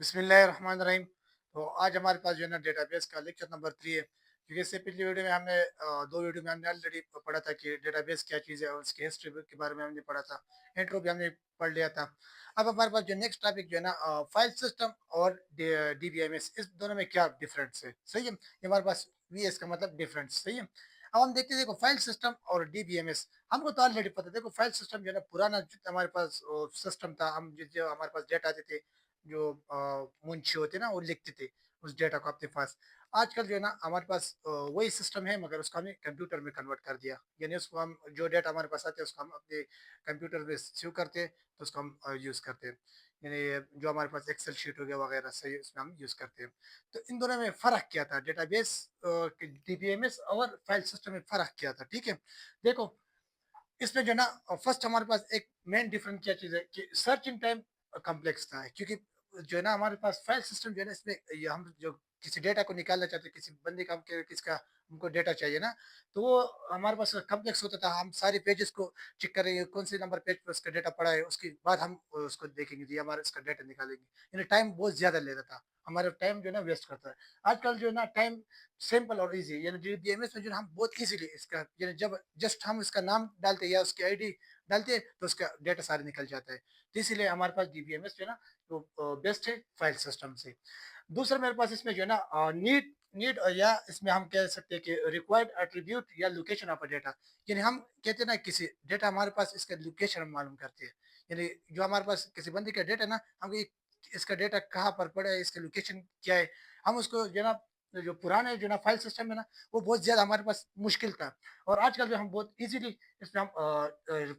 बिस्मिल्लाहिर्रहमानिर्रहीम। तो आज हमारे पास जो है ना डेटाबेस का लेक्चर नंबर 3 है, क्योंकि इससे पिछली वीडियो में हमने दो वीडियो में हमने ऑलरेडी पढ़ा था कि डेटाबेस क्या चीज़ है और उसकी हिस्ट्री के बारे में हमने पढ़ा था। इंट्रो भी हमने पढ़ लिया था। अब हमारे पास जो नेक्स्ट टॉपिक जो है ना फाइल सिस्टम और डीबीएमएस, इस दोनों में क्या डिफरेंस है। सही है, ये हमारे पास वीएस का मतलब डिफरेंस। सही है, अब हम देखते हैं। देखो, फाइल सिस्टम और डीबीएमएस हमको तो ऑलरेडी पता है। देखो, फाइल सिस्टम जो है ना पुराना जो हमारे पास सिस्टम था, हम जो हमारे पास डेटा आते थे, जो मुंशी होते ना वो लिखते थे उस डेटा को अपने पास। आजकल जो है ना हमारे पास वही सिस्टम है, मगर उसको हमने कंप्यूटर में कन्वर्ट कर दिया। यानी उसको हम जो डेटा हमारे पास आते हैं उसको हम अपने कंप्यूटर में सेव करते हैं, तो उसको हम यूज करते हैं। यानी जो हमारे पास एक्सेल शीट हो गया वगैरह सही, उसमें हम यूज करते हैं। तो इन दोनों में फर्क क्या था, डेटाबेस डीबीएमएस और फाइल सिस्टम में फर्क क्या था। ठीक है, देखो, इसमें जो है ना फर्स्ट हमारे पास एक मेन डिफरेंस क्या चीज़ है कि सर्चिंग टाइम कॉम्प्लेक्स था, क्योंकि जो है ना हमारे पास फाइल सिस्टम जो है ना, इसमें ये हम जो किसी डेटा को निकालना चाहते हैं, किसी बंदे का किसका हमको डेटा चाहिए ना, तो वो हमारे पास कॉम्प्लेक्स होता था। हम सारे पेजेस को चेक करेंगे, कौन से नंबर पेज पर उसका डेटा पड़ा है, उसके बाद हम उसको देखेंगे जी हमारा इसका डेटा निकालेंगे। यानी टाइम बहुत ज्यादा लेता था, हमारा टाइम जो है ना वेस्ट करता है। आजकल जो है ना टाइम सिंपल और इजी, यानी डीबीएमएस में जो है हम बहुत इजीली इसका, यानी जब जस्ट हम इसका नाम डालते हैं या उसकी आईडी डालते हैं तो उसका डेटा सारे निकल जाता है। तो इसीलिए हमारे पास डीबीएमएस जो है ना तो बेस्ट है फाइल सिस्टम से। दूसरा मेरे पास इसमें जो है ना नीड नीड या इसमें हम कह सकते हैं कि रिक्वायर्ड एट्रीब्यूट या लोकेशन ऑफ डेटा। यानी हम कहते हैं ना किसी डेटा हमारे पास इसका लोकेशन हम मालूम करते हैं। यानी जो हमारे पास किसी बंदे का डेटा ना, हम इसका डेटा कहाँ पर पड़ा है, इसका लोकेशन क्या है, हम उसको जो है ना, जो पुराने जो ना फाइल सिस्टम है ना, वो बहुत ज्यादा हमारे पास मुश्किल था। और आजकल जो हम बहुत इजीली इसमें हम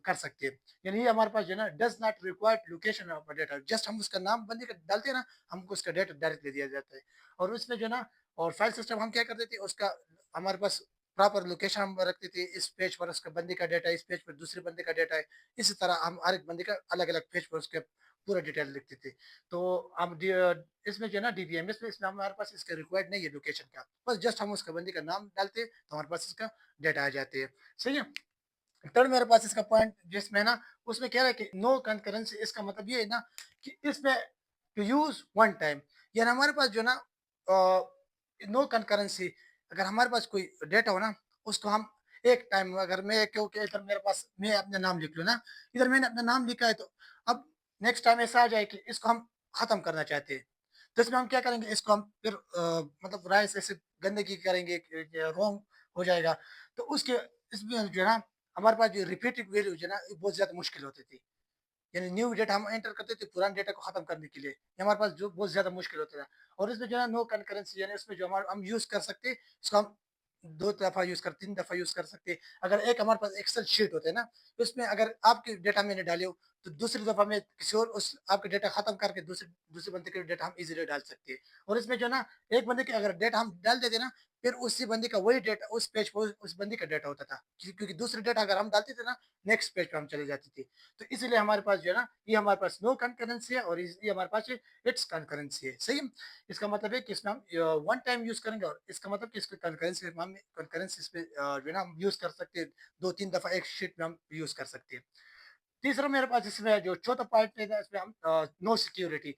कर सकते हैं। यानी ये हमारे पास जो है ना does not required location of data, just हम उसका नाम बंदे का डालते हैं ना, हमको उसका डेटा डायरेक्ट दे दिया जाता है। और उसमें जो है ना, और फाइल सिस्टम हम क्या करते थे, उसका हमारे पास प्रॉपर लोकेशन हम रखते थे। इस पेज पर उसका बंदे का डेटा है, इस पेज पर दूसरे बंदे का डेटा है। इसी तरह हम हर एक बंदे का अलग अलग पेज पर उसके पूरा डिटेल लिखते थे। तो हम इसमें जो है ना डीबीएमएस में, इसमें हमारे पास इसका रिक्वायर्ड नहीं है लोकेशन का, बस जस्ट हम उसका बंदे का नाम डालते तो हमारे पास इसका डेटा आ जाते हैं। सही है। थर्ड मेरे पास इसका पॉइंट जिसमें ना, उसमें कह रहा है कि नो कंकरेंसी। इसका मतलब ये है ना कि इसमें टू यूज वन टाइम, यानी हमारे पास जो ना नो कंकरेंसी, अगर हमारे पास कोई डेटा हो ना, उसको हम एक टाइम, अगर मैं क्योंकि इधर मेरे पास मैं अपना नाम लिख लूँ ना, इधर मैंने अपना नाम लिखा है, तो अब नेक्स्ट टाइम ऐसा आ जाए कि इसको हम खत्म करना चाहते हैं। तो इसमें हम क्या करेंगे, इसको हम फिर मतलब राय से ऐसे गंदगी करेंगे, रॉन्ग हो जाएगा। तो उसके इसमें जो है ना, हमारे पास जो रिपीटेड वैल्यू है ना, ये बहुत ज्यादा मुश्किल होती थी। यानी न्यू डेटा हम एंटर करते थे पुराने डेटा को खत्म करने के लिए, ये हमारे पास जो बहुत ज्यादा मुश्किल होता था। और इसमें जो है नो कंकरेंसी, यानी इसमें जो हमारा हम यूज कर सकते हैं, इसको हम दो दफा यूज कर, तीन दफा यूज कर सकते हैं। अगर एक हमारे पास एक्सेल शीट होता है ना, तो उसमें अगर आपके डेटा मैंने डाले हो, तो दूसरी दफा में किसी और उस आपके डेटा खत्म करके दूसरे दूसरे बंदे के डेटा हम इजीली डाल सकते हैं। और इसमें जो है ना, एक बंदे के अगर डेटा हम डाल देते ना, फिर उसी बंदे का वही डेटा उस पेज पर उस बंदे का डेटा होता था, क्योंकि दूसरे डेटा अगर हम डालते थे ना, नेक्स्ट पेज पर हम चले जाते थे। तो इसलिए हमारे पास जो है ना, ये हमारे पास नो कंकरेंसी है और ये हमारे पास इट्स कंकरेंसी है। सही है? इसका मतलब है कि इसमें हम वन टाइम यूज करेंगे, और इसका मतलब कि इसको कंकरेंसी हम कंकरेंसी इस पे जो है ना हम यूज कर सकते हैं। दो तीन दफा एक शीट में हम यूज कर सकते हैं। तीसरा मेरे पास इसमें जो चौथा पॉइंट है ना, इसमें हम नो सिक्योरिटी।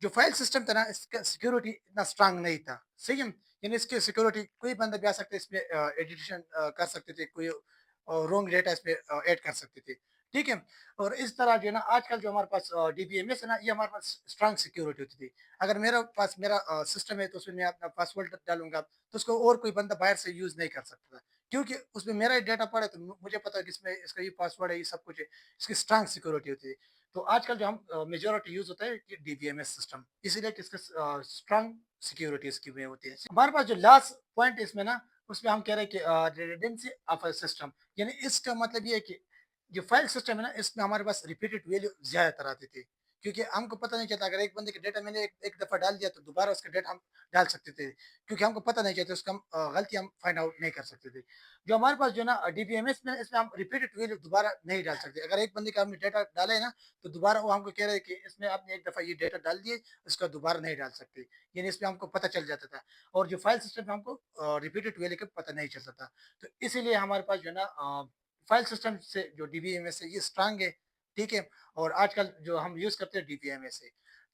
जो फाइल सिस्टम था ना, इसका सिक्योरिटी इतना स्ट्रांग नहीं था। सही है, यानी इसकी सिक्योरिटी कोई बंदा भी आ सकते इसमें एडिशन कर सकते थे, कोई रॉन्ग डेटा इसमें ऐड कर सकते थे। ठीक है। और इस तरह जो है ना, आजकल जो हमारे पास डीबीएमएस है ना, ये हमारे पास स्ट्रांग सिक्योरिटी होती थी। अगर मेरे पास मेरा सिस्टम है, तो उसमें मैं अपना पासवर्ड डालूंगा, तो उसको और कोई बंदा बाहर से यूज नहीं कर सकता था, क्योंकि उसमें मेरा ही डेटा पड़ा है, तो मुझे पता है कि इसमें इसका ये पासवर्ड है, ये सब कुछ है। इसकी स्ट्रांग सिक्योरिटी होती है। तो आजकल जो हम मेजोरिटी यूज होता है कि डीबीएमएस सिस्टम, इसीलिए कि इसका स्ट्रांग सिक्योरिटी इसकी में होती है। हमारे पास जो लास्ट पॉइंट इसमें ना, उसमें हम कह रहे हैं कि रिडंडेंसी ऑफ अ सिस्टम। यानी इसका मतलब ये है कि जो फाइल सिस्टम है ना, इसमें हमारे पास रिपीटेड वैल्यू ज्यादातर आती थी, क्योंकि हमको पता नहीं चलता। अगर एक बंदे का डेटा मैंने एक दफा डाल दिया, तो दोबारा उसका डेटा हम डाल सकते थे, क्योंकि हमको पता नहीं चलता, उसका हम गलती हम फाइंड आउट नहीं कर सकते थे। जो हमारे पास जो है ना डीबीएमएस में, इसमें हम रिपीटेड वैल्यू दोबारा नहीं डाल सकते। अगर एक बंदे का हमने डेटा डाला है ना, तो दोबारा वो हमको कह रहे हैं कि इसमें आपने एक दफा ये डेटा डाल दिए, उसका दोबारा नहीं डाल सकते। यानी इसमें हमको पता चल जाता था। और जो फाइल सिस्टम में हमको रिपीटेड वैल्यू का पता नहीं चलता था। तो इसीलिए हमारे पास जो है ना फाइल सिस्टम से जो डीबीएमएस है, ये स्ट्रांग है। ठीक है। और आजकल जो हम यूज करते हैं डीबीएमएस है।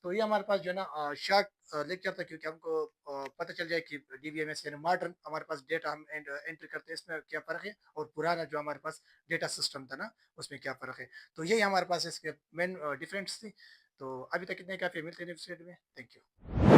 तो ये हमारे पास जो है ना शॉर्ट लेक्चर था, क्योंकि हमको पता चल जाए कि डीबीएमएस यानी मॉडर्न हमारे पास डेटा हम एंट्री करते हैं, इसमें क्या फ़र्क है और पुराना जो हमारे पास डेटा सिस्टम था ना, उसमें क्या फ़र्क है। तो यही हमारे पास इसके मेन डिफरेंस थी। तो अभी तक इतने ही काफ़ी है, मिलते हैं नेक्स्ट वीडियो में। Thank you.